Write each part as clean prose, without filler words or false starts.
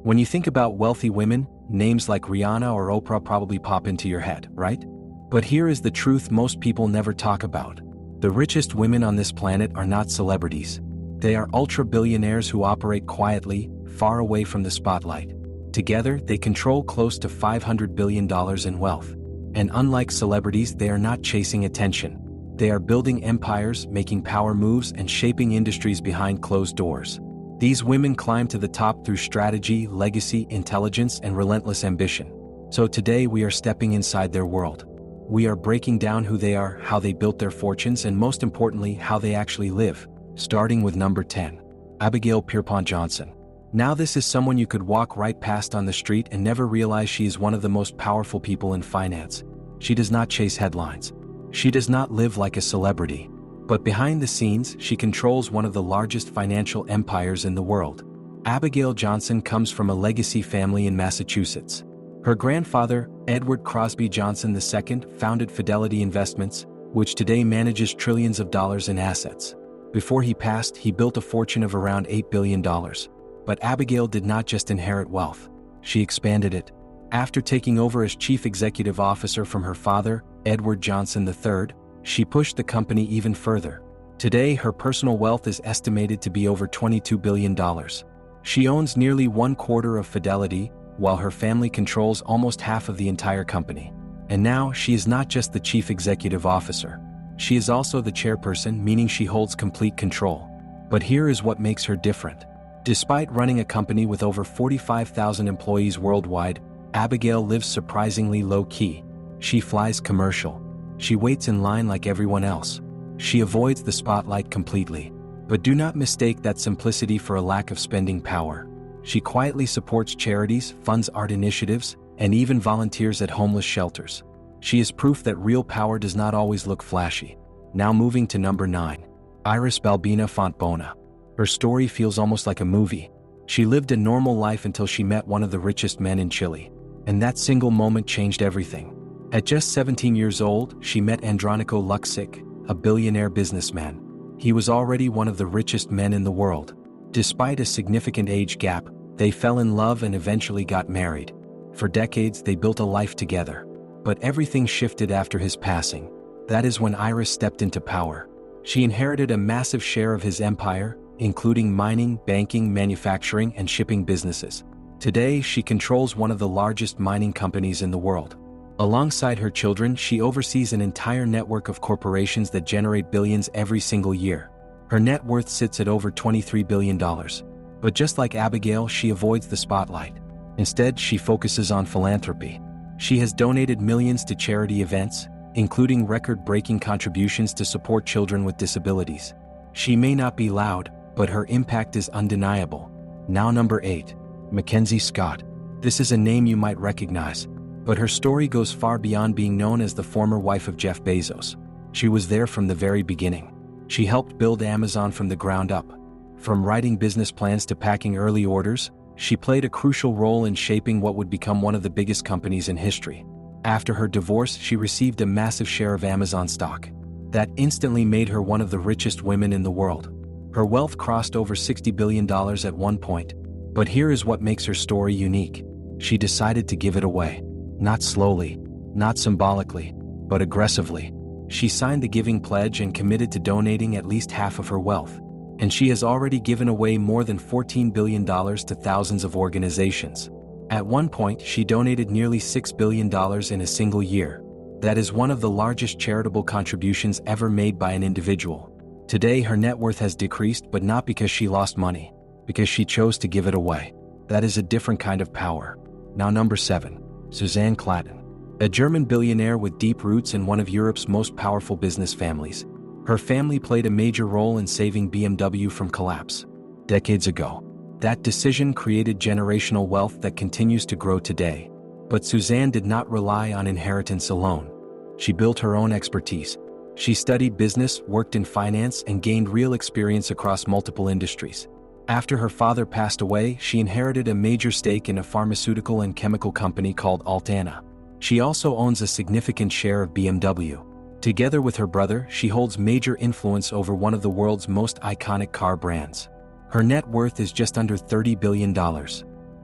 When you think about wealthy women, names like Rihanna or Oprah probably pop into your head, right? But here is the truth most people never talk about. The richest women on this planet are not celebrities. They are ultra-billionaires who operate quietly, far away from the spotlight. Together, they control close to $500 billion in wealth. And unlike celebrities, they are not chasing attention. They are building empires, making power moves, and shaping industries behind closed doors. These women climb to the top through strategy, legacy, intelligence, and relentless ambition. So today we are stepping inside their world. We are breaking down who they are, how they built their fortunes, and most importantly, how they actually live. Starting with number 10. Abigail Pierpont Johnson. Now this is someone you could walk right past on the street and never realize she is one of the most powerful people in finance. She does not chase headlines. She does not live like a celebrity. But behind the scenes, she controls one of the largest financial empires in the world. Abigail Johnson comes from a legacy family in Massachusetts. Her grandfather, Edward Crosby Johnson II, founded Fidelity Investments, which today manages trillions of dollars in assets. Before he passed, he built a fortune of around $8 billion. But Abigail did not just inherit wealth. She expanded it. After taking over as chief executive officer from her father, Edward Johnson III, she pushed the company even further. Today, her personal wealth is estimated to be over $22 billion. She owns nearly 1/4 of Fidelity, while her family controls almost half of the entire company. And now, she is not just the chief executive officer. She is also the chairperson, meaning she holds complete control. But here is what makes her different. Despite running a company with over 45,000 employees worldwide, Abigail lives surprisingly low-key. She flies commercial. She waits in line like everyone else. She avoids the spotlight completely. But do not mistake that simplicity for a lack of spending power. She quietly supports charities, funds art initiatives, and even volunteers at homeless shelters. She is proof that real power does not always look flashy. Now moving to number 9. Iris Balbina Fontbona. Her story feels almost like a movie. She lived a normal life until she met one of the richest men in Chile. And that single moment changed everything. At just 17 years old, she met Andronico Luksic, a billionaire businessman. He was already one of the richest men in the world. Despite a significant age gap, they fell in love and eventually got married. For decades, they built a life together. But everything shifted after his passing. That is when Iris stepped into power. She inherited a massive share of his empire, including mining, banking, manufacturing, and shipping businesses. Today, she controls one of the largest mining companies in the world. Alongside her children, she oversees an entire network of corporations that generate billions every single year. Her net worth sits at over $23 billion. But just like Abigail, she avoids the spotlight. Instead, she focuses on philanthropy. She has donated millions to charity events, including record-breaking contributions to support children with disabilities. She may not be loud, but her impact is undeniable. Now number 8. Mackenzie Scott. This is a name you might recognize, but her story goes far beyond being known as the former wife of Jeff Bezos. She was there from the very beginning. She helped build Amazon from the ground up. From writing business plans to packing early orders, she played a crucial role in shaping what would become one of the biggest companies in history. After her divorce, she received a massive share of Amazon stock. That instantly made her one of the richest women in the world. Her wealth crossed over $60 billion at one point. But here is what makes her story unique. She decided to give it away. Not slowly, not symbolically, but aggressively. She signed the giving pledge and committed to donating at least half of her wealth. And she has already given away more than $14 billion to thousands of organizations. At one point, she donated nearly $6 billion in a single year. That is one of the largest charitable contributions ever made by an individual. Today, her net worth has decreased, but not because she lost money, because she chose to give it away. That is a different kind of power. Now number 7. Suzanne Klatten. A German billionaire with deep roots in one of Europe's most powerful business families. Her family played a major role in saving BMW from collapse decades ago. That decision created generational wealth that continues to grow today. But Suzanne did not rely on inheritance alone. She built her own expertise. She studied business, worked in finance, and gained real experience across multiple industries. After her father passed away, she inherited a major stake in a pharmaceutical and chemical company called Altana. She also owns a significant share of BMW. Together with her brother, she holds major influence over one of the world's most iconic car brands. Her net worth is just under $30 billion.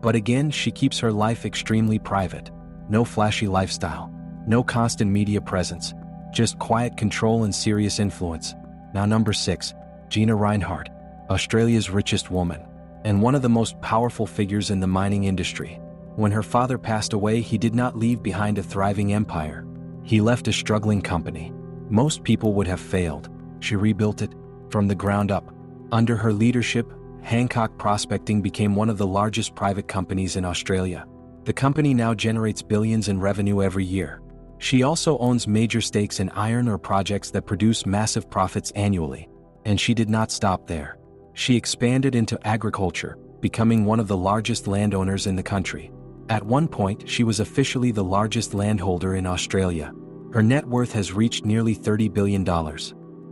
But again, she keeps her life extremely private. No flashy lifestyle. No constant media presence. Just quiet control and serious influence. Now number 6. Gina Rinehart, Australia's richest woman, and one of the most powerful figures in the mining industry. When her father passed away, he did not leave behind a thriving empire. He left a struggling company. Most people would have failed. She rebuilt it from the ground up. Under her leadership, Hancock Prospecting became one of the largest private companies in Australia. The company now generates billions in revenue every year. She also owns major stakes in iron ore projects that produce massive profits annually. And she did not stop there. She expanded into agriculture, becoming one of the largest landowners in the country. At one point, she was officially the largest landholder in Australia. Her net worth has reached nearly $30 billion.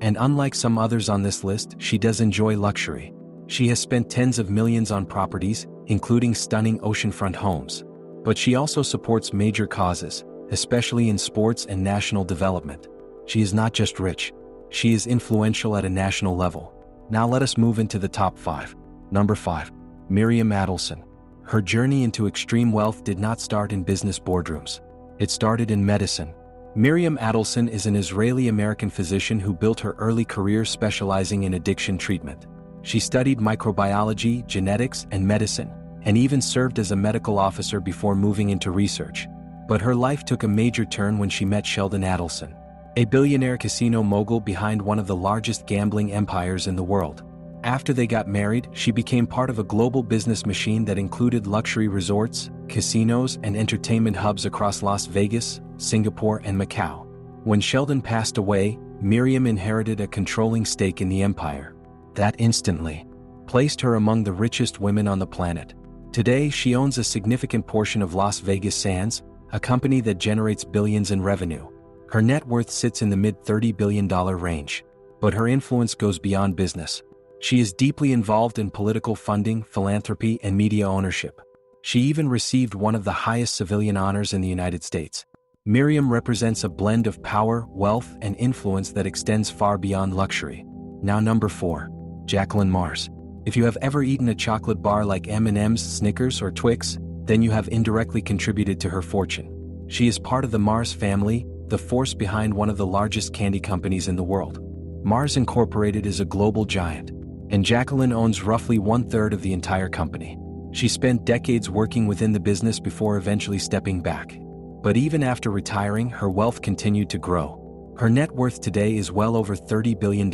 And unlike some others on this list, she does enjoy luxury. She has spent tens of millions on properties, including stunning oceanfront homes. But she also supports major causes, especially in sports and national development. She is not just rich. She is influential at a national level. Now let us move into the top 5. Number 5. Miriam Adelson. Her journey into extreme wealth did not start in business boardrooms. It started in medicine. Miriam Adelson is an Israeli-American physician who built her early career specializing in addiction treatment. She studied microbiology, genetics, and medicine, and even served as a medical officer before moving into research. But her life took a major turn when she met Sheldon Adelson, a billionaire casino mogul behind one of the largest gambling empires in the world. After they got married, she became part of a global business machine that included luxury resorts, casinos, and entertainment hubs across Las Vegas, Singapore, and Macau. When Sheldon passed away, Miriam inherited a controlling stake in the empire. That instantly placed her among the richest women on the planet. Today, she owns a significant portion of Las Vegas Sands, a company that generates billions in revenue. Her net worth sits in the mid-$30 billion range. But her influence goes beyond business. She is deeply involved in political funding, philanthropy, and media ownership. She even received one of the highest civilian honors in the United States. Miriam represents a blend of power, wealth, and influence that extends far beyond luxury. Now number 4. Jacqueline Mars. If you have ever eaten a chocolate bar like M&M's, Snickers, or Twix, then you have indirectly contributed to her fortune. She is part of the Mars family, the force behind one of the largest candy companies in the world. Mars Incorporated is a global giant, and Jacqueline owns roughly 1/3 of the entire company. She spent decades working within the business before eventually stepping back. But even after retiring, her wealth continued to grow. Her net worth today is well over $30 billion.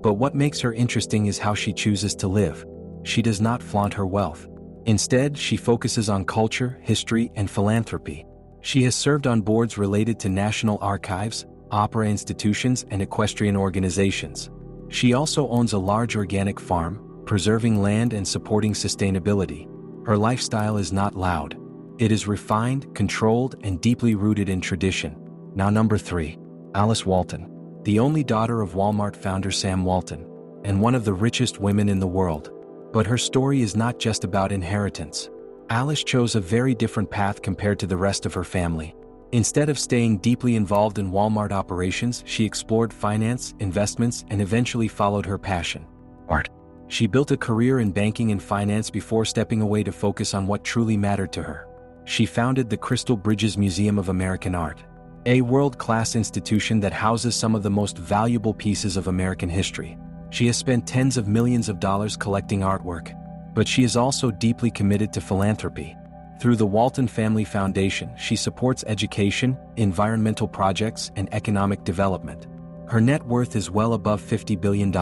But what makes her interesting is how she chooses to live. She does not flaunt her wealth. Instead, she focuses on culture, history, and philanthropy. She has served on boards related to national archives, opera institutions, and equestrian organizations. She also owns a large organic farm, preserving land and supporting sustainability. Her lifestyle is not loud. It is refined, controlled, and deeply rooted in tradition. Now number 3. Alice Walton. The only daughter of Walmart founder Sam Walton, and one of the richest women in the world. But her story is not just about inheritance. Alice chose a very different path compared to the rest of her family. Instead of staying deeply involved in Walmart operations, she explored finance, investments, and eventually followed her passion: art. She built a career in banking and finance before stepping away to focus on what truly mattered to her. She founded the Crystal Bridges Museum of American Art, a world-class institution that houses some of the most valuable pieces of American history. She has spent tens of millions of dollars collecting artwork. But she is also deeply committed to philanthropy. Through the Walton Family Foundation, she supports education, environmental projects, and economic development. Her net worth is well above $50 billion.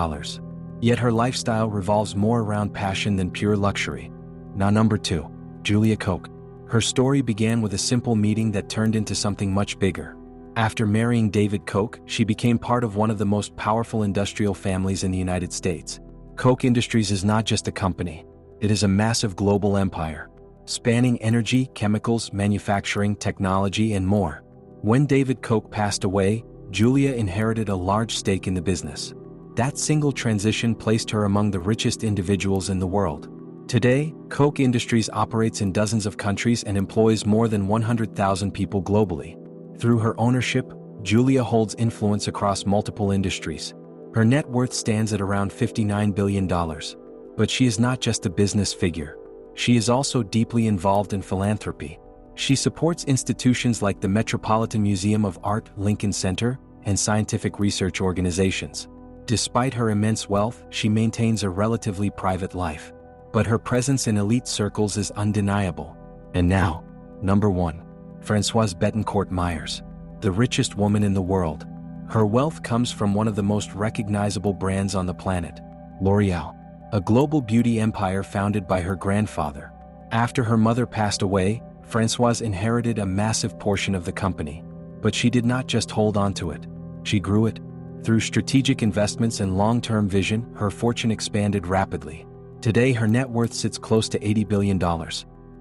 Yet her lifestyle revolves more around passion than pure luxury. Now number 2. Julia Koch. Her story began with a simple meeting that turned into something much bigger. After marrying David Koch, she became part of one of the most powerful industrial families in the United States. Koch Industries is not just a company. It is a massive global empire, spanning energy, chemicals, manufacturing, technology, and more. When David Koch passed away, Julia inherited a large stake in the business. That single transition placed her among the richest individuals in the world. Today, Koch Industries operates in dozens of countries and employs more than 100,000 people globally. Through her ownership, Julia holds influence across multiple industries. Her net worth stands at around $59 billion. But she is not just a business figure. She is also deeply involved in philanthropy. She supports institutions like the Metropolitan Museum of Art, Lincoln Center, and scientific research organizations. Despite her immense wealth, she maintains a relatively private life. But her presence in elite circles is undeniable. And now, number 1. Françoise Bettencourt Meyers, the richest woman in the world. Her wealth comes from one of the most recognizable brands on the planet, L'Oréal, a global beauty empire founded by her grandfather. After her mother passed away, Françoise inherited a massive portion of the company. But she did not just hold on to it. She grew it. Through strategic investments and long-term vision, her fortune expanded rapidly. Today, her net worth sits close to $80 billion,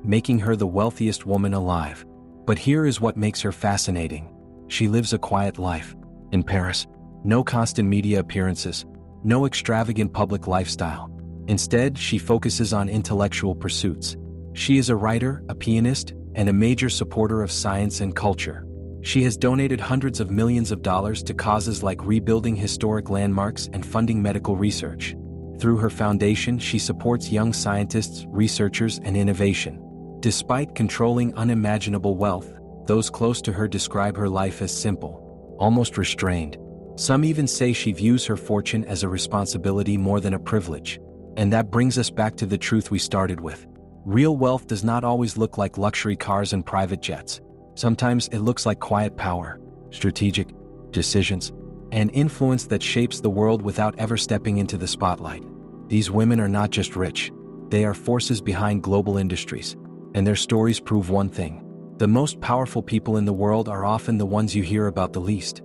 making her the wealthiest woman alive. But here is what makes her fascinating. She lives a quiet life. In Paris, no constant media appearances, no extravagant public lifestyle. Instead, she focuses on intellectual pursuits. She is a writer, a pianist, and a major supporter of science and culture. She has donated hundreds of millions of dollars to causes like rebuilding historic landmarks and funding medical research. Through her foundation, she supports young scientists, researchers, and innovation. Despite controlling unimaginable wealth, those close to her describe her life as simple, almost restrained. Some even say she views her fortune as a responsibility more than a privilege. And that brings us back to the truth we started with. Real wealth does not always look like luxury cars and private jets. Sometimes it looks like quiet power, strategic decisions, and influence that shapes the world without ever stepping into the spotlight. These women are not just rich, they are forces behind global industries. And their stories prove one thing: the most powerful people in the world are often the ones you hear about the least.